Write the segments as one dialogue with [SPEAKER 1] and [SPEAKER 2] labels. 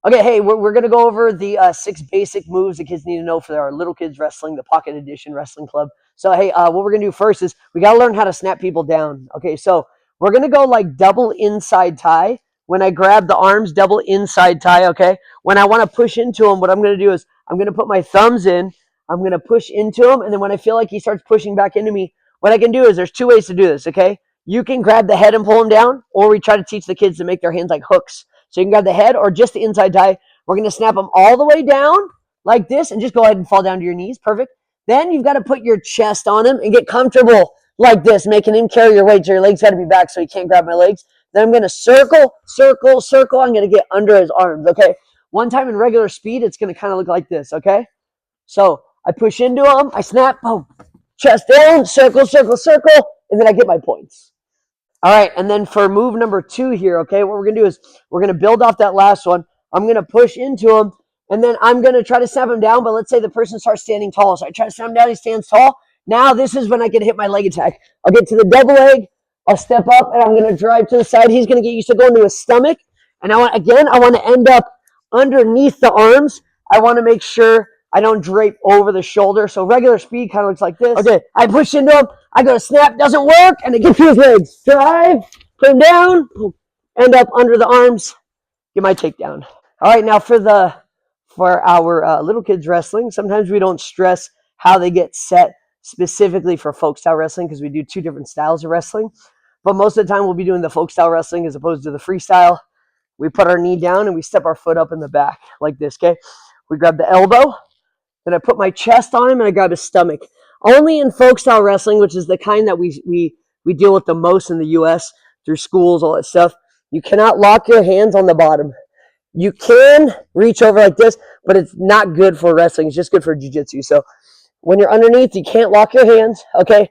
[SPEAKER 1] Okay, hey, we're going to go over the 6 basic moves the kids need to know for our Little Kids Wrestling, the Pocket Edition Wrestling Club. So, hey, what we're going to do first is we got to learn how to snap people down. Okay, so we're going to go like double inside tie. When I grab the arms, double inside tie, okay? When I want to push into him, what I'm going to do is I'm going to put my thumbs in. I'm going to push into him, and then when I feel like he starts pushing back into me, what I can do is there's 2 ways to do this, okay? You can grab the head and pull him down, or we try to teach the kids to make their hands like hooks. So you can grab the head or just the inside tie. We're going to snap them all the way down like this and just go ahead and fall down to your knees. Perfect. Then you've got to put your chest on him and get comfortable like this, making him carry your weight. So your legs got to be back so he can't grab my legs. Then I'm going to circle, circle, circle. I'm going to get under his arms, okay? One time in regular speed, it's going to kind of look like this, okay? So I push into him. I snap, boom, chest down, circle, circle, circle, and then I get my points. All right, and then for move number 2 here, okay, what we're going to do is we're going to build off that last one. I'm going to push into him, and then I'm going to try to snap him down, but let's say the person starts standing tall. So I try to snap him down, he stands tall. Now this is when I can hit my leg attack. I'll get to the double leg, I'll step up, and I'm going to drive to the side. He's going to get used to going to his stomach, and I want to end up underneath the arms. I want to make sure I don't drape over the shoulder. So regular speed kind of looks like this. Okay, I push into him. I go to snap, doesn't work, and I get to his legs. Drive, put him down, end up under the arms, get my takedown. All right, now for our Little Kids Wrestling, sometimes we don't stress how they get set specifically for folk style wrestling because we do 2 different styles of wrestling. But most of the time we'll be doing the folk style wrestling as opposed to the freestyle. We put our knee down and we step our foot up in the back like this, okay? We grab the elbow. Then I put my chest on him and I grab his stomach. Only in folk style wrestling, which is the kind that we deal with the most in the U.S. through schools, all that stuff, you cannot lock your hands on the bottom. You can reach over like this, but it's not good for wrestling. It's just good for jiu-jitsu. So when you're underneath, you can't lock your hands, okay?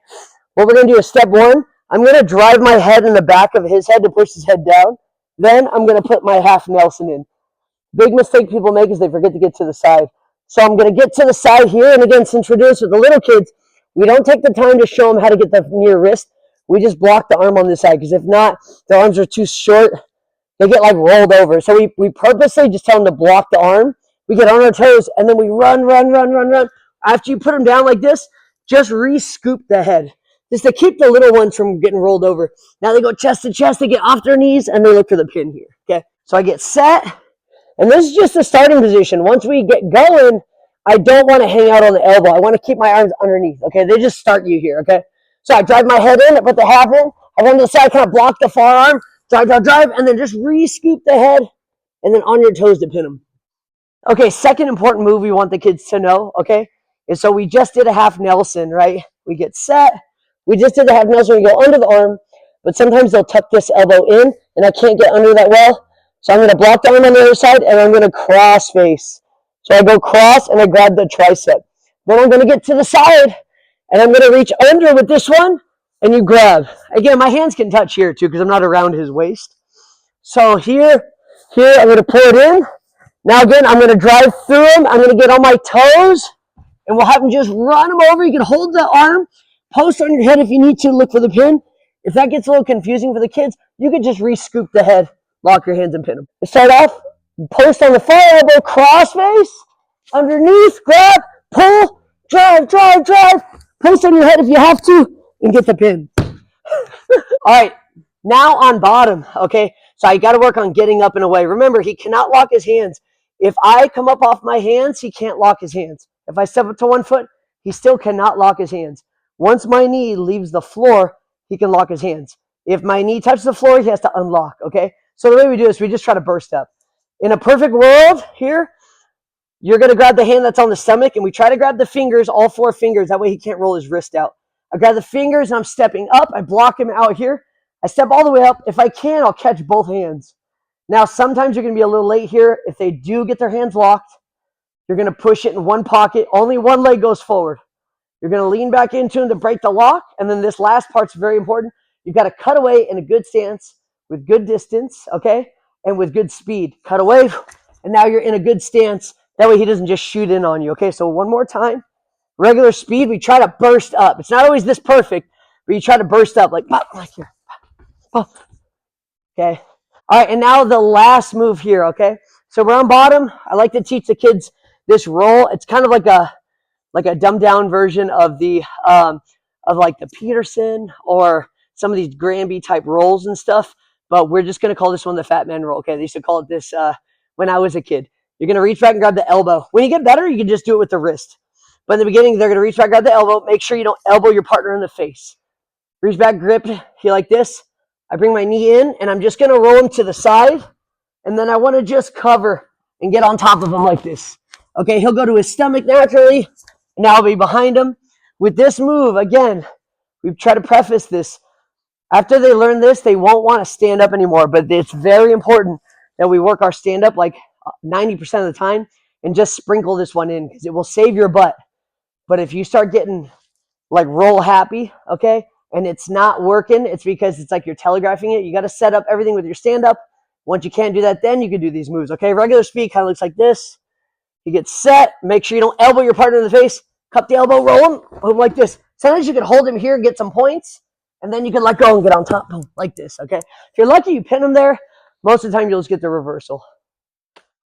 [SPEAKER 1] What we're going to do is step 1. I'm going to drive my head in the back of his head to push his head down. Then I'm going to put my half Nelson in. Big mistake people make is they forget to get to the side. So I'm going to get to the side here, and again, since we're doing this with the little kids, we don't take the time to show them how to get the near wrist. We just block the arm on this side, because if not, their arms are too short. They get like rolled over. So we purposely just tell them to block the arm. We get on our toes, and then we run. After you put them down like this, just re-scoop the head, just to keep the little ones from getting rolled over. Now they go chest to chest, they get off their knees, and they look for the pin here, okay? So I get set. And this is just the starting position. Once we get going, I don't want to hang out on the elbow. I want to keep my arms underneath, okay? They just start you here, okay? So I drive my head in, I put the half in, I run to the side, kind of block the forearm, drive, and then just re-scoop the head, and then on your toes to pin them. Okay, second important move we want the kids to know, okay? And so we just did a half Nelson, right? We get set. We just did the half Nelson. We go under the arm, but sometimes they'll tuck this elbow in, and I can't get under that well. So I'm going to block the arm on the other side, and I'm going to cross face. So I go cross, and I grab the tricep. Then I'm going to get to the side, and I'm going to reach under with this one, and you grab. Again, my hands can touch here, too, because I'm not around his waist. So here, I'm going to pull it in. Now, again, I'm going to drive through him. I'm going to get on my toes, and we'll have him just run him over. You can hold the arm, post on your head if you need to, look for the pin. If that gets a little confusing for the kids, you can just re-scoop the head. Lock your hands and pin them. Start off, post on the far elbow, cross face, underneath, grab, pull, drive. Post on your head if you have to, and get the pin. All right, now on bottom, okay? So I got to work on getting up and away. Remember, he cannot lock his hands. If I come up off my hands, he can't lock his hands. If I step up to one foot, he still cannot lock his hands. Once my knee leaves the floor, he can lock his hands. If my knee touches the floor, he has to unlock, okay? So the way we do this, we just try to burst up. In a perfect world here, you're going to grab the hand that's on the stomach, and we try to grab the fingers, all 4 fingers. That way he can't roll his wrist out. I grab the fingers, and I'm stepping up. I block him out here. I step all the way up. If I can, I'll catch both hands. Now, sometimes you're going to be a little late here. If they do get their hands locked, you're going to push it in one pocket. Only one leg goes forward. You're going to lean back into him to break the lock, and then this last part's very important. You've got to cut away in a good stance, with good distance, okay, and with good speed. Cut away, and now you're in a good stance. That way he doesn't just shoot in on you, okay? So one more time. Regular speed, we try to burst up. It's not always this perfect, but you try to burst up like here. Okay. All right, and now the last move here, okay? So we're on bottom. I like to teach the kids this roll. It's kind of like a dumbed down version of the of like the Peterson or some of these Granby type rolls and stuff. But we're just gonna call this one the Fat Man roll. Okay, they used to call it this when I was a kid. You're gonna reach back and grab the elbow. When you get better, you can just do it with the wrist. But in the beginning, they're gonna reach back, grab the elbow. Make sure you don't elbow your partner in the face. Reach back, grip. You like this? I bring my knee in, and I'm just gonna roll him to the side, and then I want to just cover and get on top of him like this. Okay, he'll go to his stomach naturally, and now I'll be behind him. With this move, again, we try to preface this. After they learn this, they won't want to stand up anymore, but it's very important that we work our stand up like 90% of the time and just sprinkle this one in because it will save your butt. But if you start getting like roll happy, okay, and it's not working, it's because it's like you're telegraphing it. You got to set up everything with your stand up. Once you can't do that, then you can do these moves, okay? Regular speed kind of looks like this. You get set. Make sure you don't elbow your partner in the face. Cup the elbow, roll him like this. Sometimes you can hold him here and get some points, and then you can let go and get on top, boom, like this, okay? If you're lucky, you pin him there. Most of the time, you'll just get the reversal.